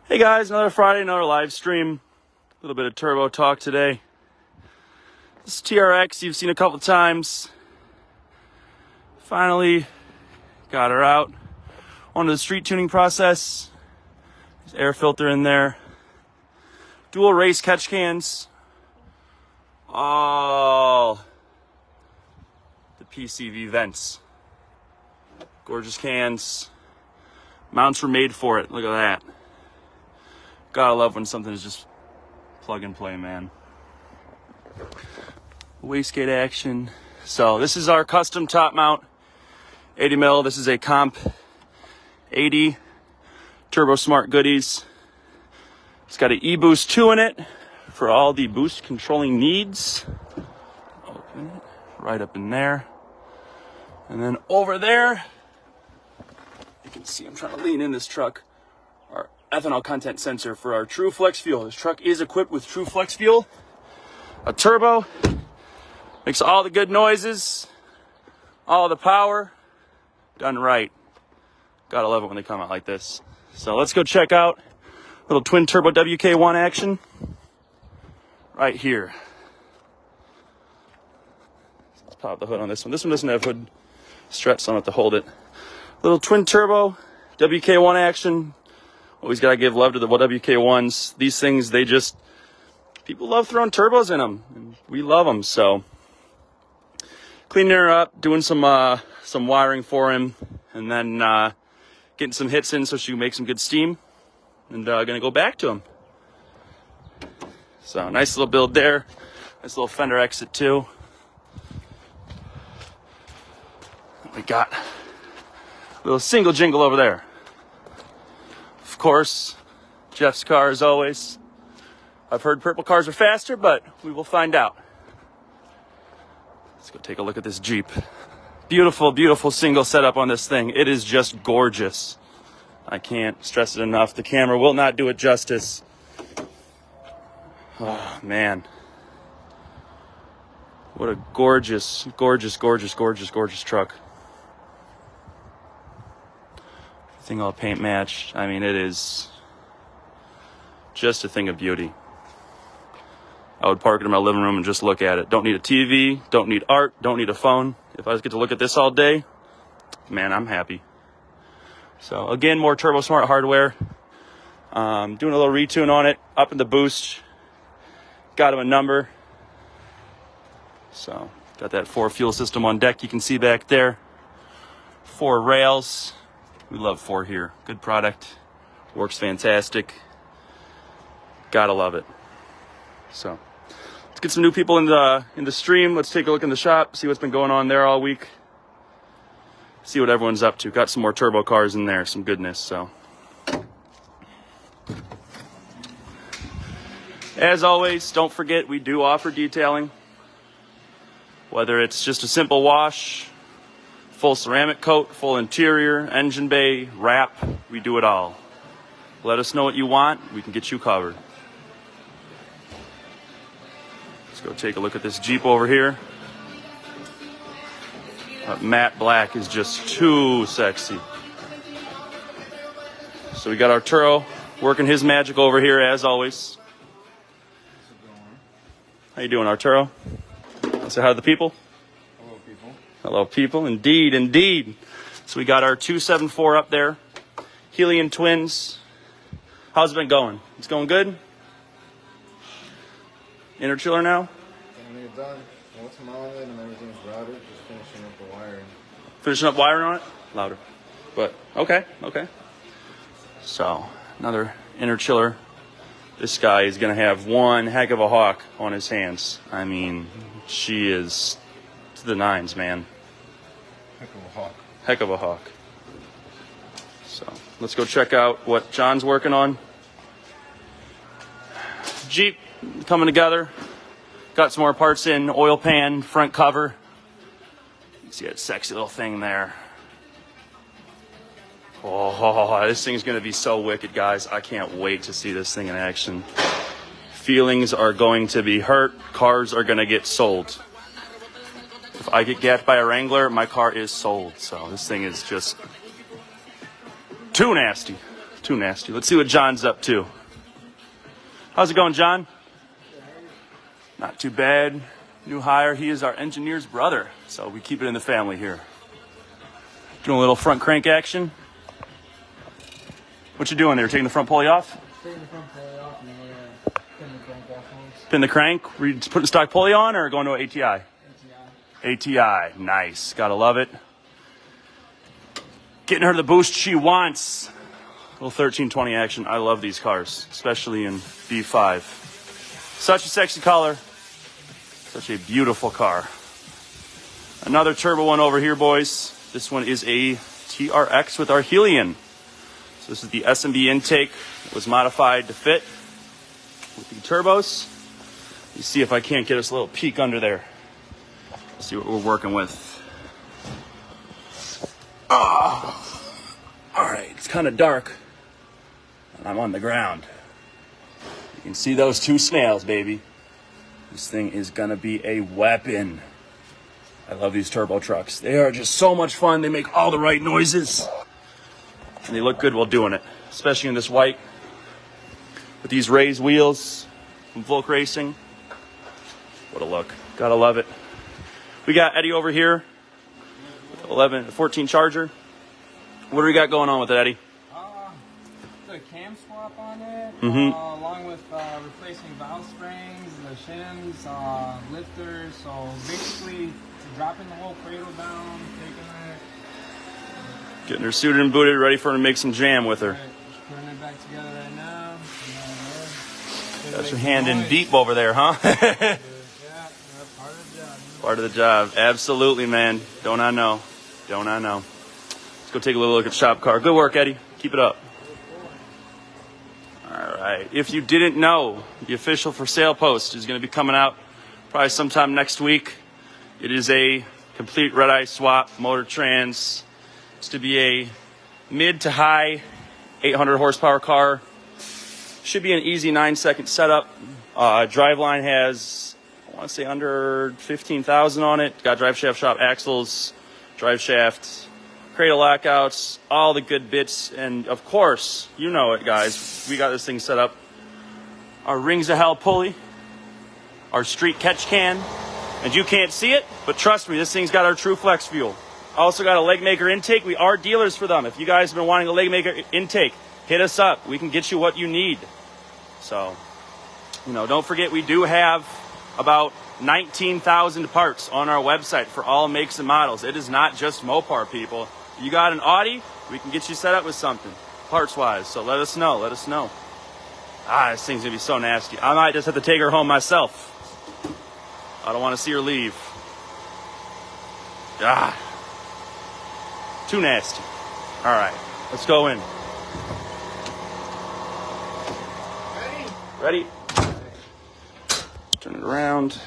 Hey guys, another Friday, another live stream. A little bit of turbo talk today. This TRX you've seen a couple times. Finally got her out onto the street tuning process. There's air filter in there. Dual race catch cans. All the PCV vents. Gorgeous cans. Mounts were made for it. Look at that. Gotta love when something is just plug and play, man. Wastegate action. So this is our custom top mount, 80 mil. This is a Comp 80 Turbo Smart Goodies. It's got an E-Boost 2 in it for all the boost controlling needs. Open it right up in there. And then over there, you can see I'm trying to lean in this truck. Our ethanol content sensor for our True Flex fuel. This truck is equipped with True Flex fuel, a turbo, makes all the good noises, all the power, done right. Gotta love it when they come out like this. So let's go check out little twin turbo WK1 action right here. Let's pop the hood on this one. This one doesn't have hood struts, so I don't have to hold it. Little twin turbo WK1 action. Always got to give love to the WK1s. These things, people love throwing turbos in them. And we love them, so. Cleaning her up, doing some wiring for him, and then getting some hits in so she can make some good steam. And gonna go back to him. So, nice little build there. Nice little fender exit too. We got a little single jingle over there. Of course, Jeff's car as always. I've heard purple cars are faster, but we will find out. Let's go take a look at this Jeep. Beautiful, beautiful single setup on this thing. It is just gorgeous. I can't stress it enough. The camera will not do it justice. Oh, man. What a gorgeous, gorgeous, gorgeous, gorgeous, gorgeous truck. Thing all paint matched. I mean, it is just a thing of beauty. I would park it in my living room and just look at it. Don't need a TV, don't need art, don't need a phone. If I just get to look at this all day, man, I'm happy. So again, more Turbo Smart hardware. Doing a little retune on it, up in the boost. Got him a number. So got that 4 fuel system on deck. You can see back there. 4 rails. We love 4 here. Good product. Works fantastic. Gotta love it. So let's get some new people in the stream. Let's take a look in the shop, see what's been going on there all week. See what everyone's up to. Got some more turbo cars in there, some goodness. So as always, don't forget we do offer detailing. Whether it's just a simple wash, full ceramic coat, full interior, engine bay, wrap, we do it all. Let us know what you want, we can get you covered. Let's go take a look at this Jeep over here. Matte black is just too sexy. So we got Arturo working his magic over here as always. How you doing, Arturo? Say hi to the people. Hello, people. Indeed, indeed. So we got our 274 up there. Helium twins. How's it been going? It's going good? Inner chiller now? Getting it done. Once I'm on it and everything's routed, just finishing up the wiring. Finishing up wiring on it? Louder. But, okay. So, another inner chiller. This guy is going to have one heck of a hawk on his hands. I mean, she is to the nines, man. Heck of a hawk. Heck of a hawk. So let's go check out what John's working on. Jeep coming together. Got some more parts in. Oil pan, front cover. You can see that sexy little thing there. Oh, this thing's going to be so wicked, guys. I can't wait to see this thing in action. Feelings are going to be hurt. Cars are going to get sold. If I get gapped by a Wrangler, my car is sold. So this thing is just too nasty. Too nasty. Let's see what John's up to. How's it going, John? Not too bad. New hire. He is our engineer's brother, so we keep it in the family here. Doing a little front crank action. What you doing there? Taking the front pulley off? Taking the front pulley off and then pin the crank off. Pin the crank? Were you just putting stock pulley on or going to an ATI? ATI. ATI. Nice. Gotta love it. Getting her the boost she wants. Little 1320 action. I love these cars, especially in B5. Such a sexy color. Such a beautiful car. Another turbo one over here, boys. This one is a TRX with our Helion. So this is the SMB intake. It was modified to fit with the turbos. You see if I can't get us a little peek under there. Let's see what we're working with. Oh. All right, it's kind of dark. And I'm on the ground. You can see those two snails, baby. This thing is gonna be a weapon. I love these turbo trucks. They are just so much fun. They make all the right noises. And they look good while doing it, especially in this white. With these raised wheels from Volk Racing. What a look. Gotta love it. We got Eddie over here. 14 Charger. What do we got going on with it, Eddie? Put a cam swap on it, along with replacing valve springs, the shims, lifters. So basically, dropping the whole cradle down, taking it, Getting her suited and booted, ready for her to make some jam with her. right, just putting it back together right now. Got your hand in deep over there, huh? Yeah, part of the job. Part of the job. Absolutely, man. Don't I know? Don't I know? Let's go take a little look at shop car. Good work, Eddie. Keep it up. All right. If you didn't know, the official for sale post is going to be coming out probably sometime next week. It is a complete red-eye swap, motor trans. It's to be a mid to high 800 horsepower car. Should be an easy 9-second setup. Driveline has, I want to say, under 15,000 on it. Got drive shaft shop axles, drive shaft, cradle lockouts, all the good bits. And of course, you know it, guys. We got this thing set up. Our Rings of Hell pulley, our street catch can, and you can't see it, but trust me, this thing's got our True Flex fuel. Also got a leg maker intake. We are dealers for them. If you guys have been wanting a leg maker intake, hit us up. We can get you what you need. So, don't forget we do have about 19,000 parts on our website for all makes and models. It is not just Mopar, people. You got an Audi, we can get you set up with something, parts-wise. So let us know. Let us know. This thing's going to be so nasty. I might just have to take her home myself. I don't want to see her leave. Too nasty. All right, let's go in. Ready? Turn it around.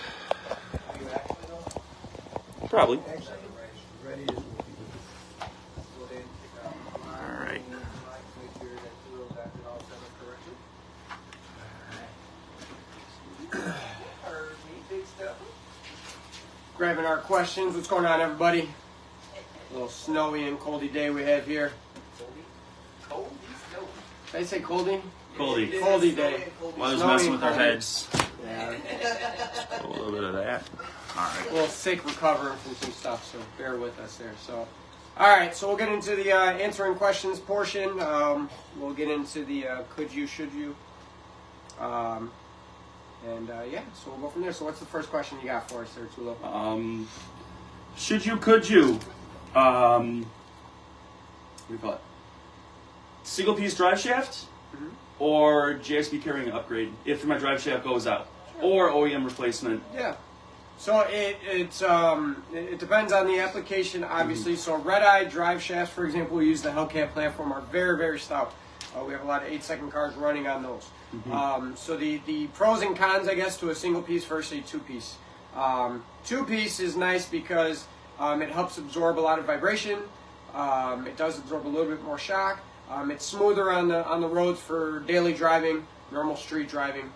Probably. All right. Grabbing our questions. What's going on, everybody? A little snowy and coldy day we have here. Did I say coldy? Coldy. Coldy day. Weather's Snowy messing and with our coldy. heads. Yeah. A little bit of that. All right. A little sick recovering from some stuff, so bear with us there. So, all right, so we'll get into the answering questions portion. We'll get into the could you, should you. Yeah, so we'll go from there. So what's the first question you got for us there, Tulo? Should you, could you? What do you call it? Single piece drive shaft or JSB carrying an upgrade if my drive shaft goes out, or OEM replacement. Yeah. So it depends on the application, obviously. So red-eye drive shafts, for example, we use the Hellcat platform, are very, very stout. We have a lot of 8-second cars running on those. So the pros and cons, I guess, to a single piece versus a two-piece. Two-piece is nice because it helps absorb a lot of vibration. It does absorb a little bit more shock. It's smoother on the roads for daily driving, normal street driving.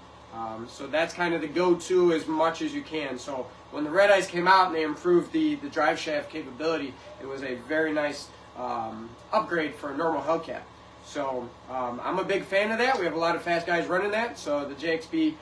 So that's kind of the go-to as much as you can. So when the red eyes came out and they improved the drive shaft capability, it was a very nice upgrade for a normal Hellcat. So I'm a big fan of that. We have a lot of fast guys running that. So the JXB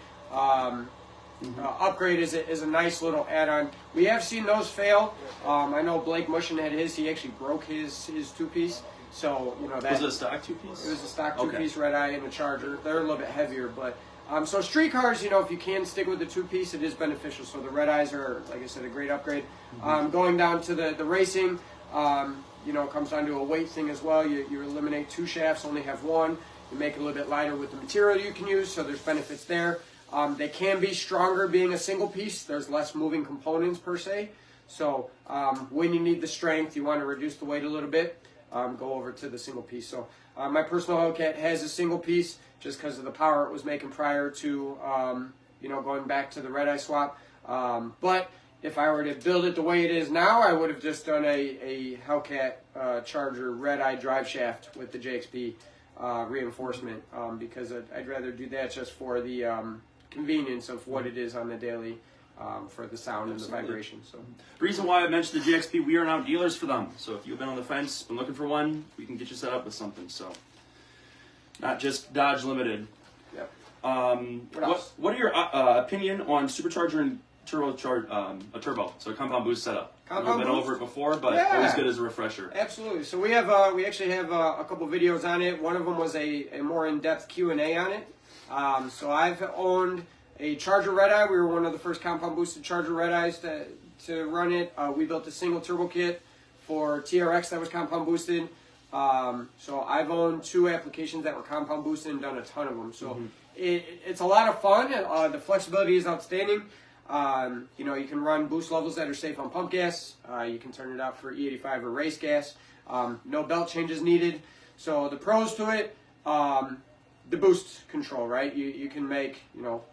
upgrade is a nice little add-on. We have seen those fail. I know Blake Mushin had his. He actually broke his two-piece. So that was it a stock two-piece? It was a stock two-piece Red Eye and a Charger. They're a little bit heavier, but so street cars, if you can stick with the two-piece, it is beneficial. So the Red Eyes are, like I said, a great upgrade. Going down to the racing, it comes down to a weight thing as well. You eliminate 2 shafts, only have 1. You make it a little bit lighter with the material you can use, so there's benefits there. They can be stronger being a single piece. There's less moving components per se. So when you need the strength, you want to reduce the weight a little bit, go over to the single piece. So my personal Hellcat has a single piece just because of the power it was making prior to going back to the Red Eye swap. But if I were to build it the way it is now, I would have just done a Hellcat Charger Red Eye drive shaft with the JXB reinforcement because I'd rather do that just for the convenience of what it is on the daily for the sound and the vibration. So, the reason why I mentioned the JXP, we are now dealers for them. So if you've been on the fence, been looking for one, we can get you set up with something. So not just Dodge Limited. Yep. What are your opinion on supercharger and a turbo, so a compound boost setup? Compound We've been over it before, but always good as a refresher. Absolutely. So we actually have a couple videos on it. One of them was a more in-depth Q&A on it. So I've owned a Charger Red Eye. We were one of the first compound boosted Charger Red Eyes to run it. We built a single turbo kit for TRX that was compound boosted. So I've owned 2 applications that were compound boosted and done a ton of them. So it's a lot of fun. The flexibility is outstanding. You can run boost levels that are safe on pump gas. You can turn it out for E85 or race gas. No belt changes needed. So the pros to it, the boost control, right? You can make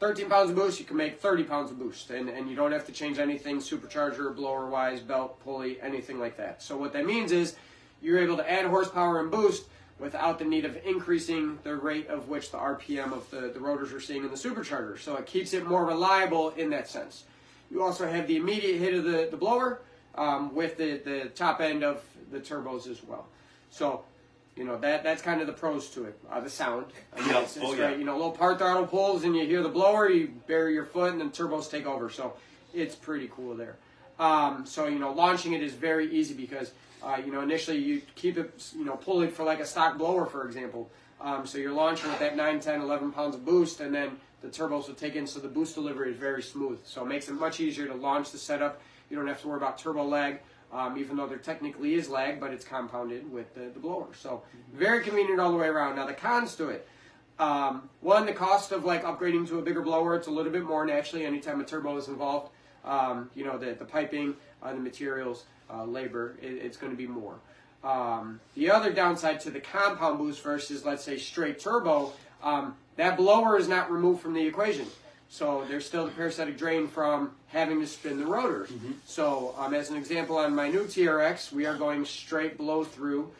13 pounds of boost. You can make 30 pounds of boost, and you don't have to change anything supercharger, blower wise, belt, pulley, anything like that. So what that means is you're able to add horsepower and boost without the need of increasing the rate of which the RPM of the rotors are seeing in the supercharger. So it keeps it more reliable in that sense. You also have the immediate hit of the blower with the top end of the turbos as well. So, that's kind of the pros to it. The sound. It's great. Little part throttle pulls and you hear the blower, you bury your foot and then turbos take over. So it's pretty cool there. So, launching it is very easy because initially you keep it, pulled for like a stock blower, for example. So you're launching with that 9, 10, 11 pounds of boost, and then the turbos will take in, so the boost delivery is very smooth. So it makes it much easier to launch the setup. You don't have to worry about turbo lag, even though there technically is lag, but it's compounded with the blower. So very convenient all the way around. Now the cons to it. One, the cost of upgrading to a bigger blower, it's a little bit more naturally anytime a turbo is involved. The piping, the materials, labor, it's going to be more. The other downside to the compound boost versus, let's say, straight turbo, that blower is not removed from the equation. So there's still the parasitic drain from having to spin the rotors. So as an example, on my new TRX, we are going straight blow through.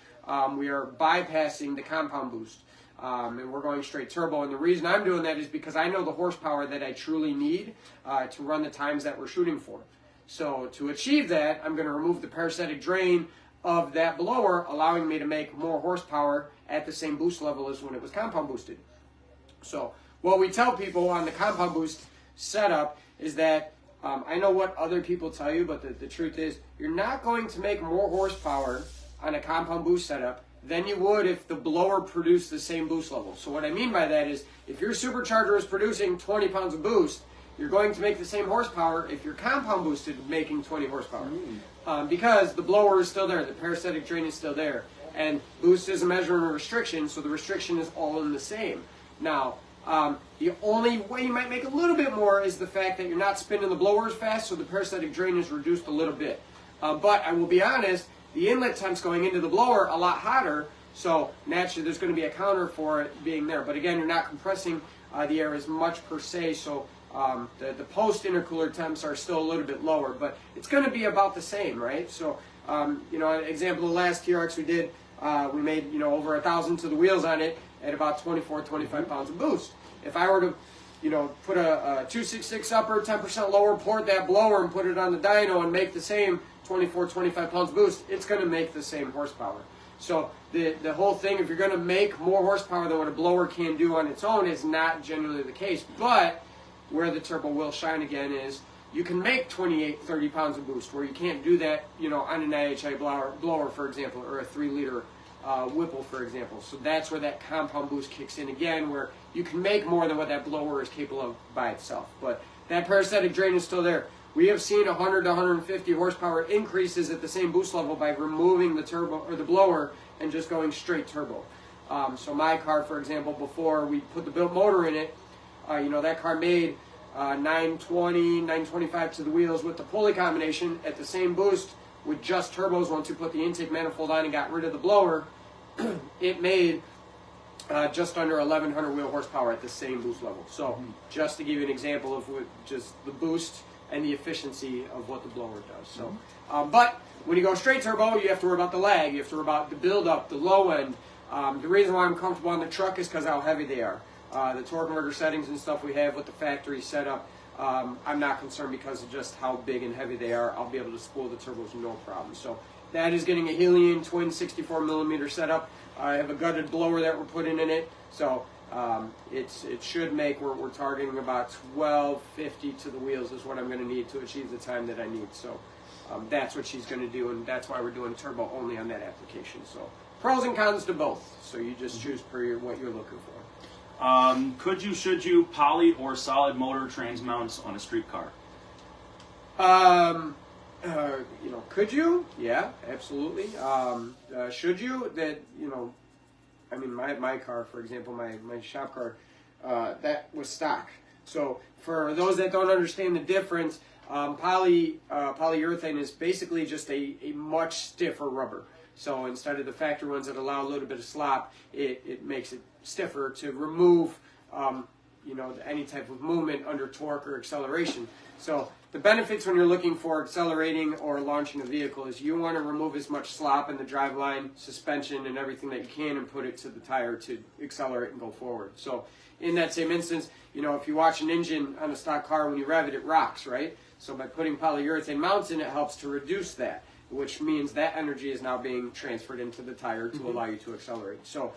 We are bypassing the compound boost. And we're going straight turbo. And the reason I'm doing that is because I know the horsepower that I truly need to run the times that we're shooting for. So to achieve that, I'm going to remove the parasitic drain of that blower, allowing me to make more horsepower at the same boost level as when it was compound boosted. So what we tell people on the compound boost setup is that I know what other people tell you, but the truth is you're not going to make more horsepower on a compound boost setup than you would if the blower produced the same boost level. So what I mean by that is if your supercharger is producing 20 pounds of boost, you're going to make the same horsepower if you're compound boosted making 20 horsepower. Because the blower is still there, the parasitic drain is still there. And boost is a measurement of restriction, so the restriction is all in the same. Now, the only way you might make a little bit more is the fact that you're not spinning the blower as fast, so the parasitic drain is reduced a little bit. But I will be honest, the inlet temps going into the blower a lot hotter, so naturally there's going to be a counter for it being there. But again, you're not compressing the air as much per se, so the post intercooler temps are still a little bit lower, but it's going to be about the same, right? So, an example, the last TRX we did, we made over 1,000 to the wheels on it at about 24, 25 pounds of boost. If I were to put a 266 upper, 10% lower, port that blower and put it on the dyno and make the same 24, 25 pounds boost, it's going to make the same horsepower. So the whole thing, if you're going to make more horsepower than what a blower can do on its own, is not generally the case. But where the turbo will shine again is you can make 28, 30 pounds of boost, where you can't do that, on an IHI blower, for example, or a 3-liter Whipple, for example. So that's where that compound boost kicks in again, where you can make more than what that blower is capable of by itself. But that parasitic drain is still there. We have seen 100 to 150 horsepower increases at the same boost level by removing the turbo or the blower and just going straight turbo. So my car, for example, before we put the built motor in it, that car made 920, 925 to the wheels with the pulley combination at the same boost with just turbos. Once you put the intake manifold on and got rid of the blower, it made just under 1,100 wheel horsepower at the same boost level. So just to give you an example of just the boost and the efficiency of what the blower does. So, but when you go straight turbo, you have to worry about the lag. You have to worry about the build-up, the low end. The reason why I'm comfortable on the truck is because how heavy they are. The torque converter settings and stuff we have with the factory setup, I'm not concerned because of just how big and heavy they are. I'll be able to spool the turbos no problem. So that is getting a Helion twin 64 millimeter setup. I have a gutted blower that we're putting in it. So it should make, we're targeting about 1250 to the wheels is what I'm going to need to achieve the time that I need. So that's what she's going to do, and that's why we're doing turbo only on that application. So pros and cons to both. So you just choose per what you're looking for. Should you poly or solid motor trans mounts on a street car? Could you? Yeah, absolutely. Should you? That, I mean, my car, for example, my shop car, that was stock. So for those that don't understand the difference, polyurethane is basically just a much stiffer rubber. So instead of the factory ones that allow a little bit of slop, it makes it stiffer to remove, any type of movement under torque or acceleration. So the benefits when you're looking for accelerating or launching a vehicle is you want to remove as much slop in the driveline, suspension, and everything that you can and put it to the tire to accelerate and go forward. So in that same instance, if you watch an engine on a stock car, when you rev it, it rocks, right? So by putting polyurethane mounts in, it helps to reduce that, which means that energy is now being transferred into the tire to allow you to accelerate. So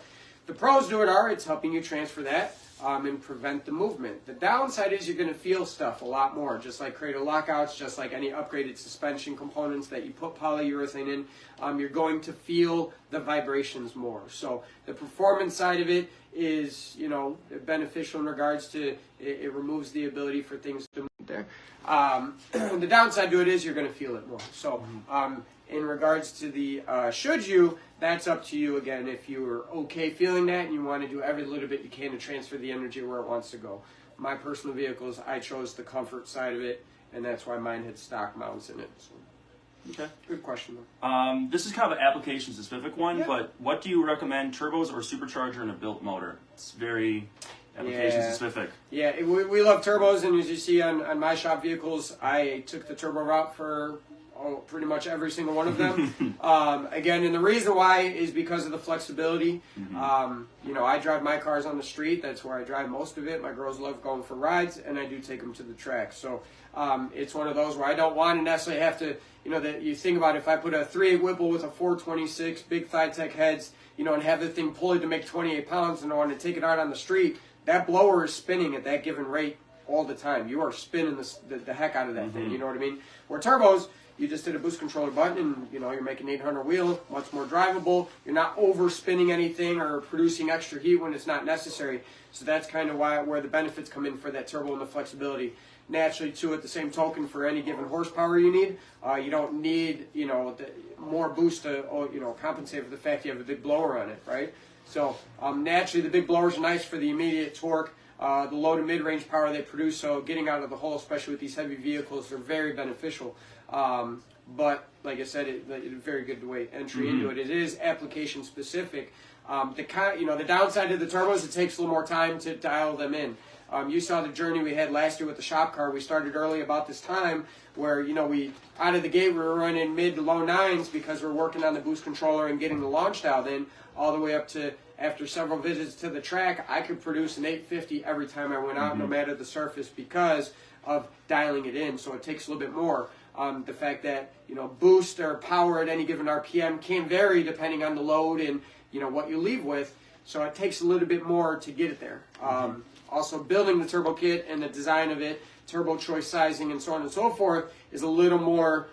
the pros to it are it's helping you transfer that and prevent the movement. The downside is you're going to feel stuff a lot more, just like cradle lockouts, just like any upgraded suspension components that you put polyurethane in. You're going to feel the vibrations more. So the performance side of it is, beneficial in regards to it removes the ability for things to move there. The downside to it is you're going to feel it more. So in regards to the should you, that's up to you again. If you're okay feeling that and you want to do every little bit you can to transfer the energy where it wants to go. My personal vehicles, I chose the comfort side of it, and that's why mine had stock mounts in it. So. Okay. Good question, though. This is kind of an application-specific one, but what do you recommend, turbos or supercharger in a built motor? It's very application-specific. Yeah, we love turbos, and as you see on my shop vehicles, I took the turbo route for pretty much every single one of them. Again, and the reason why is because of the flexibility. I drive my cars on the street. That's where I drive most of it. My girls love going for rides, and I do take them to the track. So it's one of those where I don't want to necessarily have to, that you think about if I put a 3.8 Whipple with a 426, big Tech heads, and have the thing pulley to make 28 pounds, and I want to take it out on the street, that blower is spinning at that given rate all the time. You are spinning the heck out of that thing, you know what I mean? Where turbos, you just hit a boost controller button and, you're making 800 wheel, much more drivable. You're not overspinning anything or producing extra heat when it's not necessary. So that's kind of where the benefits come in for that turbo and the flexibility. Naturally, too, at the same token, for any given horsepower you need, you don't need, more boost to, compensate for the fact you have a big blower on it, right? So naturally, the big blowers are nice for the immediate torque. The low to mid-range power they produce, so getting out of the hole, especially with these heavy vehicles, they're very beneficial. But like I said, it's a very good way entry into it. It is application specific. The downside of the turbos, it takes a little more time to dial them in. You saw the journey we had last year with the shop car. We started early about this time where, we out of the gate we were running mid to low 9s because we're working on the boost controller and getting the launch dialed in, all the way up to after several visits to the track, I could produce an 850 every time I went out, no matter the surface, because of dialing it in. So it takes a little bit more. The fact that, you know, boost or power at any given RPM can vary depending on the load and, you know, what you leave with. So it takes a little bit more to get it there. Also, building the turbo kit and the design of it, turbo choice sizing, and so on and so forth, is a little more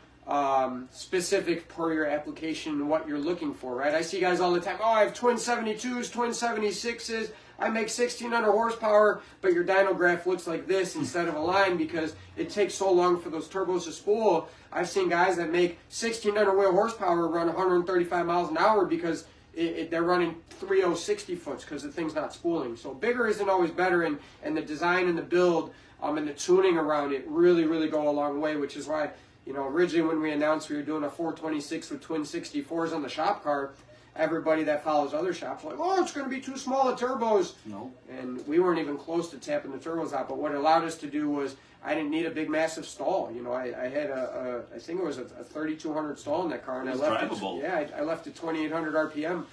specific per your application and what you're looking for, right? I see guys all the time, oh, I have twin 72s, twin 76s, I make 1600 horsepower, but your dyno graph looks like this instead of a line because it takes so long for those turbos to spool. I've seen guys that make 1600 wheel horsepower run 135 miles an hour because they're running 3.0 60 foots because the thing's not spooling. So bigger isn't always better, and the design and the build and the tuning around it really, really go a long way, which is why, you know, originally when we announced we were doing a 426 with twin 64s on the shop car, everybody that follows other shops was like, oh, it's going to be too small of turbos. No. And we weren't even close to tapping the turbos out, but what it allowed us to do was I didn't need a big, massive stall. You know, I had I think it was a 3200 stall in that car, and I left drivable. I left it 2800 RPM,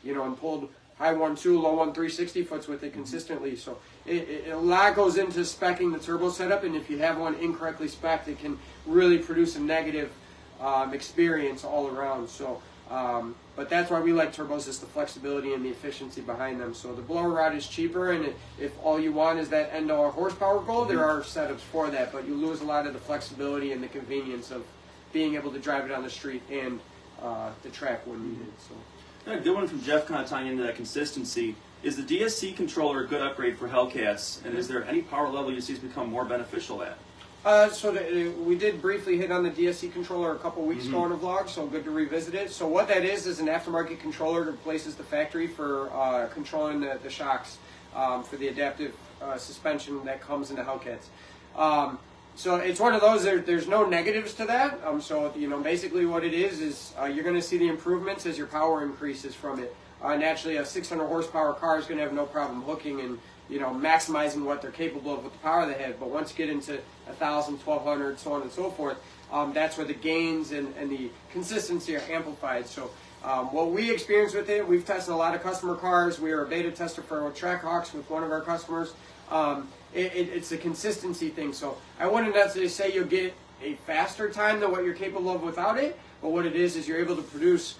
you know, and pulled high 1.2, low 1 360 foots with it consistently. So a lot goes into speccing the turbo setup, and if you have one incorrectly specced, it can really produce a negative experience all around. So, but that's why we like turbos, is the flexibility and the efficiency behind them. So the blower rod is cheaper, and if all you want is that end dollar horsepower goal, there are setups for that, but you lose a lot of the flexibility and the convenience of being able to drive it on the street and the track when needed. So. A good one from Jeff, kind of tying into that consistency. Is the DSC controller a good upgrade for Hellcats, and is there any power level you see has become more beneficial at? We did briefly hit on the DSC controller a couple weeks ago in a vlog, so good to revisit it. So what that is an aftermarket controller that replaces the factory for controlling the shocks for the adaptive suspension that comes into Hellcats. So it's one of those, there's no negatives to that. So, you know, basically what it is you're going to see the improvements as your power increases from it. Naturally, a 600 horsepower car is going to have no problem hooking and, you know, maximizing what they're capable of with the power they have. But once you get into 1,000, 1,200, so on and so forth, that's where the gains and the consistency are amplified. So what we experience with it, we've tested a lot of customer cars. We are a beta tester for Trackhawks with one of our customers. It's a consistency thing. So I wouldn't necessarily say you'll get a faster time than what you're capable of without it, but what it is you're able to produce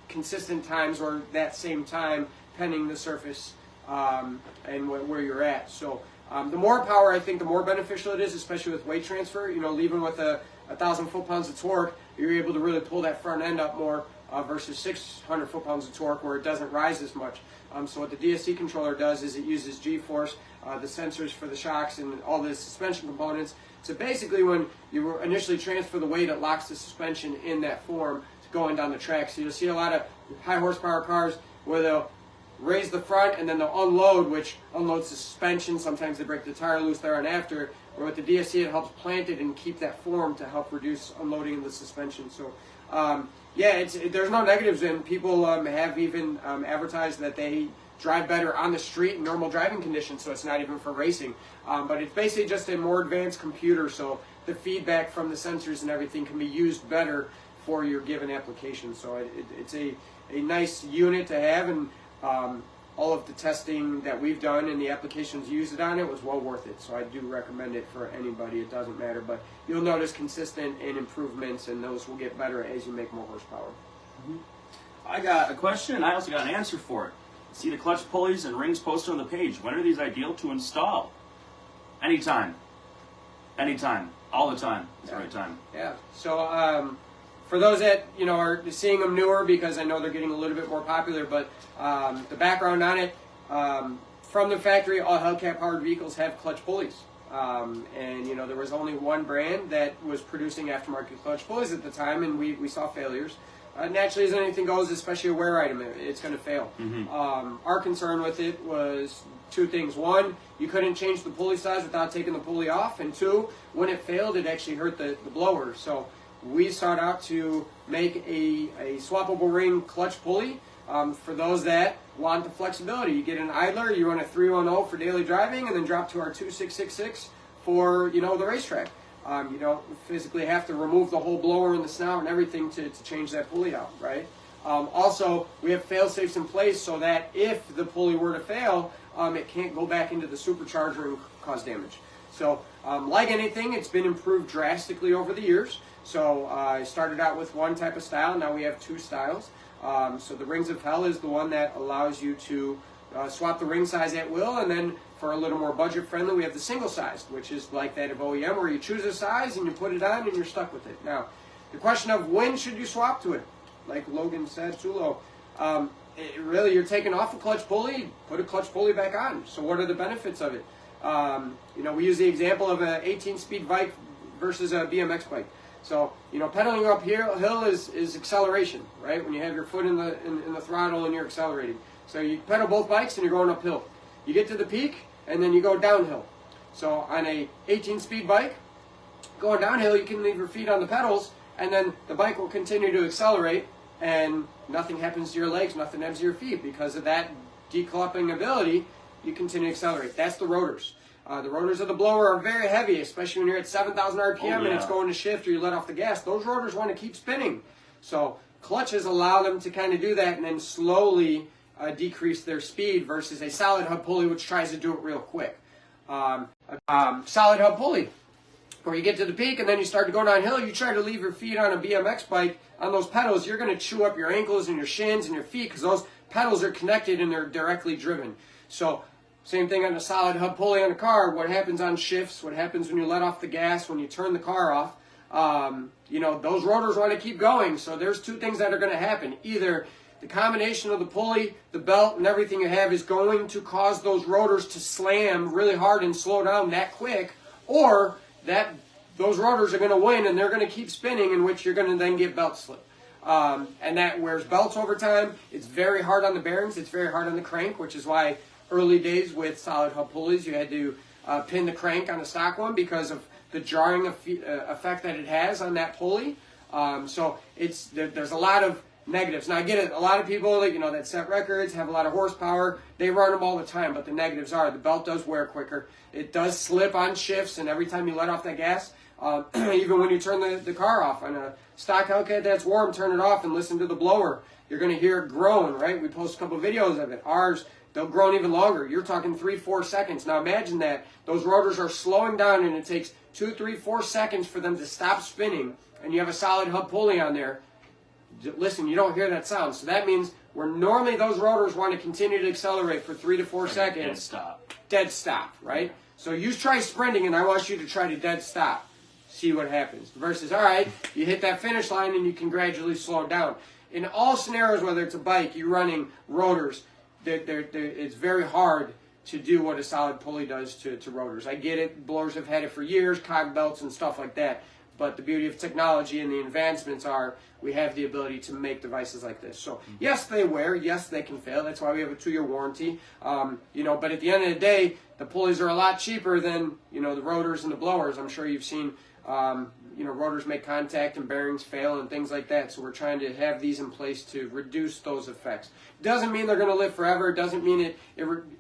consistent times or that same time pending the surface and where you're at. So the more power, I think, the more beneficial it is, especially with weight transfer. You know, leaving with 1,000 foot-pounds of torque, you're able to really pull that front end up more versus 600 foot-pounds of torque where it doesn't rise as much. So what the DSC controller does is it uses G-force, the sensors for the shocks and all the suspension components. So basically when you initially transfer the weight, it locks the suspension in that form going down the track. So you'll see a lot of high horsepower cars where they'll raise the front and then they'll unload, which unloads the suspension. Sometimes they break the tire loose there and after. Or with the DSC, it helps plant it and keep that form to help reduce unloading of the suspension. So yeah, there's no negatives, and people have even advertised that they drive better on the street in normal driving conditions, so it's not even for racing. But it's basically just a more advanced computer, so the feedback from the sensors and everything can be used better for your given application. So it's a nice unit to have, and all of the testing that we've done and the applications used it on it was well worth it. So I do recommend it for anybody. It doesn't matter, but you'll notice consistent and improvements, and those will get better as you make more horsepower. I got a question, and I also got an answer for it. See the clutch pulleys and rings posted on the page. When are these ideal to install? Anytime. Anytime. All the time is the right time. Yeah. So for those that, you know, are seeing them newer, because I know they're getting a little bit more popular, but the background on it, from the factory, all Hellcat powered vehicles have clutch pulleys. And, you know, there was only one brand that was producing aftermarket clutch pulleys at the time, and we saw failures. Naturally, as anything goes, especially a wear item, it's going to fail. Our concern with it was two things. One, you couldn't change the pulley size without taking the pulley off. And two, when it failed, it actually hurt the blower. So we sought out to make a swappable ring clutch pulley for those that want the flexibility. You get an idler, you run a 310 for daily driving, and then drop to our 2666 for, you know, the racetrack. You don't physically have to remove the whole blower and the snout and everything to change that pulley out, right? Also, we have fail-safes in place so that if the pulley were to fail, it can't go back into the supercharger and cause damage. So Like anything, it's been improved drastically over the years. So I started out with one type of style, now we have two styles. So the Rings of Hell is the one that allows you to swap the ring size at will, and then for a little more budget friendly, we have the single size, which is like that of OEM, where you choose a size and you put it on and you're stuck with it. Now, the question of when should you swap to it, like Logan said, Tulo, really you're taking off a clutch pulley, put a clutch pulley back on. So what are the benefits of it? You know, we use the example of an 18-speed bike versus a BMX bike. So, you know, pedaling up hill is acceleration, right? When you have your foot in the throttle and you're accelerating. So you pedal both bikes and you're going uphill. You get to the peak and then you go downhill. So on a 18-speed bike, going downhill, you can leave your feet on the pedals and then the bike will continue to accelerate and nothing happens to your legs, nothing happens to your feet. Because of that decoupling ability, you continue to accelerate. That's the rotors. The rotors of the blower are very heavy, especially when you're at 7,000 RPM and it's going to shift or you let off the gas. Those rotors want to keep spinning. So clutches allow them to kind of do that and then slowly decrease their speed versus a solid hub pulley, which tries to do it real quick. Solid hub pulley, where you get to the peak and then you start to go downhill, you try to leave your feet on a BMX bike on those pedals, you're going to chew up your ankles and your shins and your feet because those pedals are connected and they're directly driven. So same thing on a solid hub pulley on a car. What happens on shifts, what happens when you let off the gas, when you turn the car off, you know, those rotors want to keep going. So there's two things that are going to happen. Either the combination of the pulley, the belt, and everything you have is going to cause those rotors to slam really hard and slow down that quick, or that those rotors are going to win and they're going to keep spinning, in which you're going to then get belt slip. And that wears belts over time. It's very hard on the bearings. It's very hard on the crank, which is why early days with solid hub pulleys, you had to pin the crank on a stock one because of the jarring effect that it has on that pulley. So there's a lot of negatives. Now I get it, a lot of people, you know, that set records, have a lot of horsepower, they run them all the time, but the negatives are the belt does wear quicker, it does slip on shifts, and every time you let off that gas, even when you turn the car off on a stock Hellcat that's warm, turn it off and listen to the blower, you're going to hear it groan, right? We post a couple videos of it. Ours, they'll groan even longer. You're talking 3-4 seconds. Now imagine that those rotors are slowing down and it takes 2-3-4 seconds for them to stop spinning, and you have a solid hub pulley on there. Listen, you don't hear that sound. So that means where normally those rotors want to continue to accelerate for 3 to 4 seconds. Dead stop. Dead stop, right? So you try sprinting, and I want you to try to dead stop. See what happens. Versus, all right, you hit that finish line, and you can gradually slow down. In all scenarios, whether it's a bike, you're running rotors, it's very hard to do what a solid pulley does to rotors. I get it. Blowers have had it for years, cog belts and stuff like that. But the beauty of technology and the advancements are we have the ability to make devices like this. So yes, they wear. Yes, they can fail. That's why we have a 2-year warranty. You know, but at the end of the day, the pulleys are a lot cheaper than, you know, the rotors and the blowers. I'm sure you've seen, you know, rotors make contact and bearings fail and things like that. So we're trying to have these in place to reduce those effects. Doesn't mean they're going to live forever. Doesn't mean it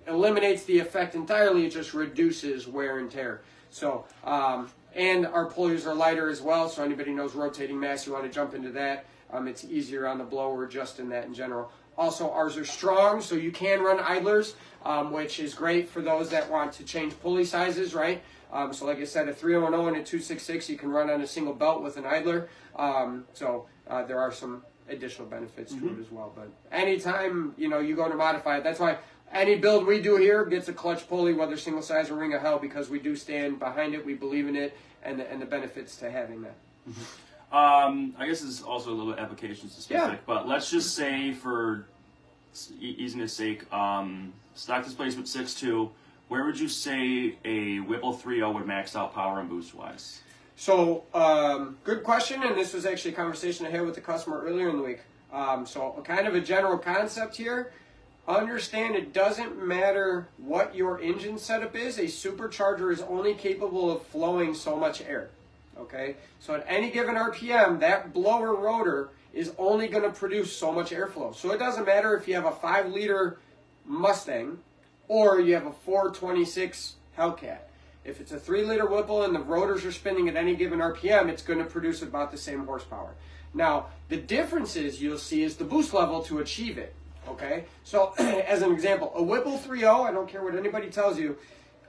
eliminates the effect entirely. It just reduces wear and tear. So, and our pulleys are lighter as well, so anybody knows rotating mass, you want to jump into that. It's easier on the blower just in that in general. Also, ours are strong, so you can run idlers, which is great for those that want to change pulley sizes, right? So like I said, a 310 and a 266 you can run on a single belt with an idler. There are some additional benefits to it as well. But anytime, you know, you go to modify it, that's why any build we do here gets a clutch pulley, whether single size or Ring of Hell, because we do stand behind it, we believe in it, and the benefits to having that. I guess it's also a little bit application specific, but let's just say for easiness sake, stock displacement 6.2, where would you say a Whipple 3.0 would max out power and boost wise? So, good question, and this was actually a conversation I had with the customer earlier in the week. So kind of a general concept here. Understand it doesn't matter what your engine setup is, a supercharger is only capable of flowing so much air. Okay? So at any given RPM, that blower rotor is only going to produce so much airflow. So it doesn't matter if you have a 5-liter Mustang or you have a 426 Hellcat. If it's a 3-liter Whipple and the rotors are spinning at any given RPM, it's going to produce about the same horsepower. Now, the differences you'll see is the boost level to achieve it. Okay, so as an example, a Whipple 3.0, I don't care what anybody tells you,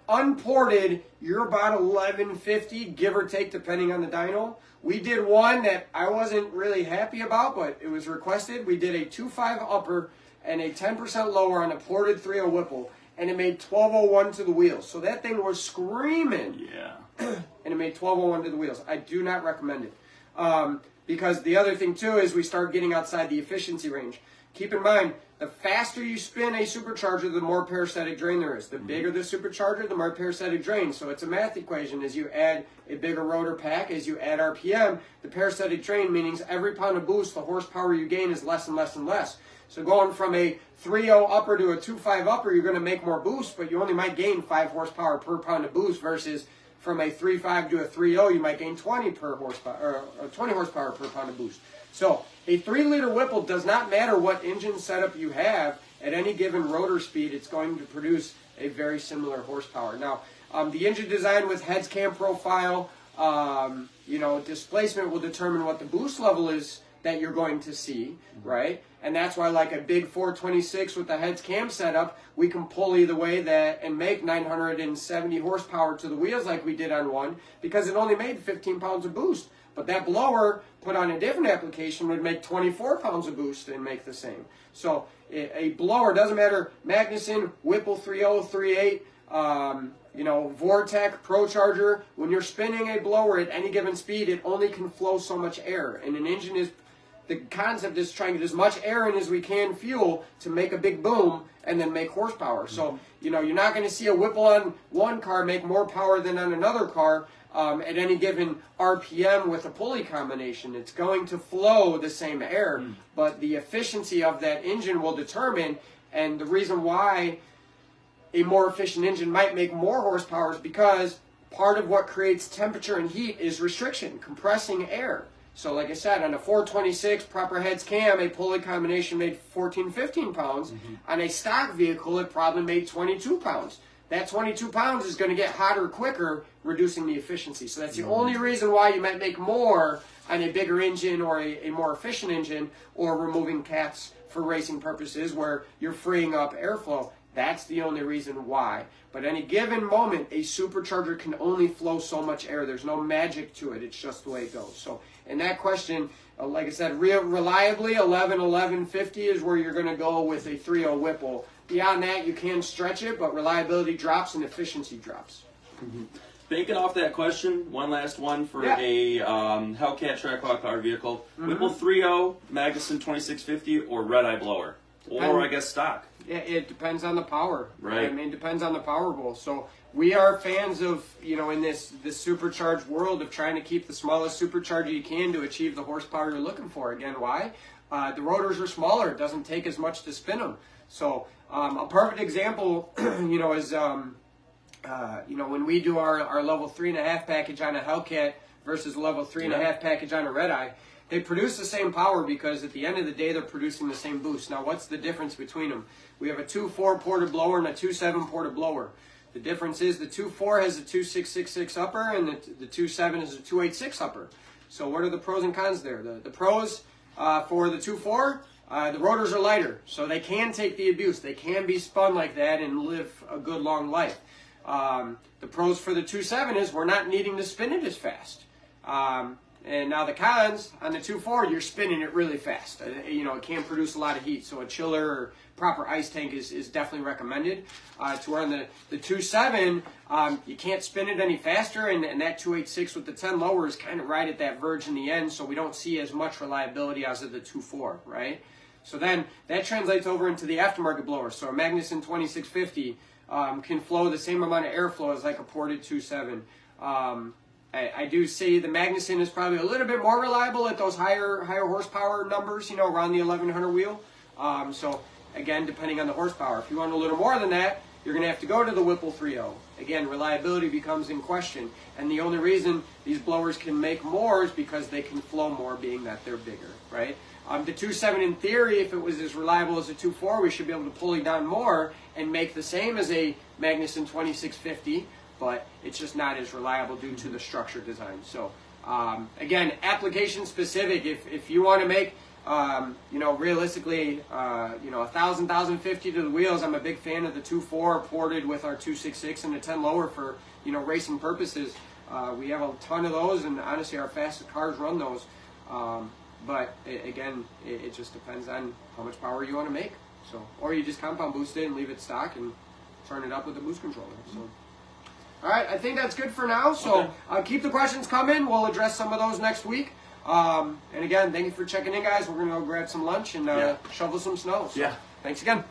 unported, you're about 1150, give or take, depending on the dyno. We did one that I wasn't really happy about, but it was requested. We did a 2.5 upper and a 10% lower on a ported 3.0 Whipple, and it made 1201 to the wheels. So that thing was screaming. Yeah. And it made 1201 to the wheels. I do not recommend it. Because the other thing, too, is we start getting outside the efficiency range. Keep in mind, the faster you spin a supercharger, the more parasitic drain there is. The bigger the supercharger, the more parasitic drain. So it's a math equation. As you add a bigger rotor pack, as you add RPM, the parasitic drain, meaning every pound of boost, the horsepower you gain is less and less and less. So going from a 3.0 upper to a 2.5 upper, you're going to make more boost, but you only might gain 5 horsepower per pound of boost versus from a 3.5 to a 3.0, you might gain 20 per horsepower, or 20 horsepower per pound of boost. So a 3-liter Whipple does not matter what engine setup you have at any given rotor speed, it's going to produce a very similar horsepower. Now, the engine design with heads cam profile, displacement will determine what the boost level is that you're going to see, right? And that's why, like a big 426 with the heads cam setup, we can pull either way that and make 970 horsepower to the wheels like we did on one, because it only made 15 pounds of boost. But that blower put on a different application would make 24 pounds of boost and make the same. So a blower, doesn't matter, Magnuson, Whipple 3.0, 3.8, Vortec, ProCharger, when you're spinning a blower at any given speed, it only can flow so much air. And an engine is, the concept is trying to get as much air in as we can, fuel, to make a big boom and then make horsepower. So, you're not going to see a Whipple on one car make more power than on another car at any given RPM with a pulley combination. It's going to flow the same air, but the efficiency of that engine will determine, and the reason why a more efficient engine might make more horsepower is because part of what creates temperature and heat is restriction, compressing air. So like I said, on a 426 proper heads cam, a pulley combination made 14, 15 pounds. On a stock vehicle, it probably made 22 pounds. That 22 pounds is going to get hotter quicker, reducing the efficiency. So that's the only reason why you might make more on a bigger engine or a more efficient engine, or removing cats for racing purposes where you're freeing up airflow. That's the only reason why. But at any given moment, a supercharger can only flow so much air. There's no magic to it. It's just the way it goes. So in that question, like I said, reliably, 1150 is where you're going to go with a 3.0 Whipple. Beyond that, you can stretch it, but reliability drops and efficiency drops. Banking off that question, one last one for a Hellcat Trackhawk powered vehicle. Whipple 3.0, Magnuson 2650, or Red Eye blower? Or I guess stock. Yeah, it depends on the power. Right. I mean, it depends on the power goal. So we are fans of, in this supercharged world, of trying to keep the smallest supercharger you can to achieve the horsepower you're looking for. Again, why? The rotors are smaller. It doesn't take as much to spin them. So a perfect example, is, when we do our level 3.5 package on a Hellcat versus level 3.5 package on a Red Eye, they produce the same power because at the end of the day, they're producing the same boost. Now, what's the difference between them? We have a 2.4 ported blower and a 2.7 ported blower. The difference is the 2.4 has a 2.666 upper and the 2.7 is a 2.86 upper. So what are the pros and cons there? The pros for the 2.4, the rotors are lighter, so they can take the abuse. They can be spun like that and live a good long life. The pros for the 2.7 is we're not needing to spin it as fast. And now the cons, on the 2.4, you're spinning it really fast. It can produce a lot of heat, so a chiller or proper ice tank is definitely recommended. To where on the 2.7, you can't spin it any faster, and that 2.86 with the 10 lower is kind of right at that verge in the end, so we don't see as much reliability as of the 2.4, right? So then that translates over into the aftermarket blower. So a Magnuson 2650 can flow the same amount of airflow as like a ported 2.7. I do see the Magnuson is probably a little bit more reliable at those higher horsepower numbers, around the 1100 wheel. So again, depending on the horsepower. If you want a little more than that, you're going to have to go to the Whipple 3.0. Again, reliability becomes in question. And the only reason these blowers can make more is because they can flow more, being that they're bigger, right? The 2.7, in theory, if it was as reliable as a 2.4, we should be able to pull it down more and make the same as a Magnuson 2650. But it's just not as reliable due to the structure design. So again, application specific. If you want to make You know, realistically, you know, 1,000, 1,050 to the wheels. I'm a big fan of the 2.4 ported with our 2.66 and the 10 lower for, you know, racing purposes. We have a ton of those, and honestly, our fastest cars run those. But again, it just depends on how much power you want to make. So, or you just compound boost it and leave it stock and turn it up with the boost controller. So, all right, I think that's good for now. So, keep the questions coming. We'll address some of those next week. And again, thank you for checking in, guys. We're gonna go grab some lunch and shovel some snow. So, Yeah. Thanks again.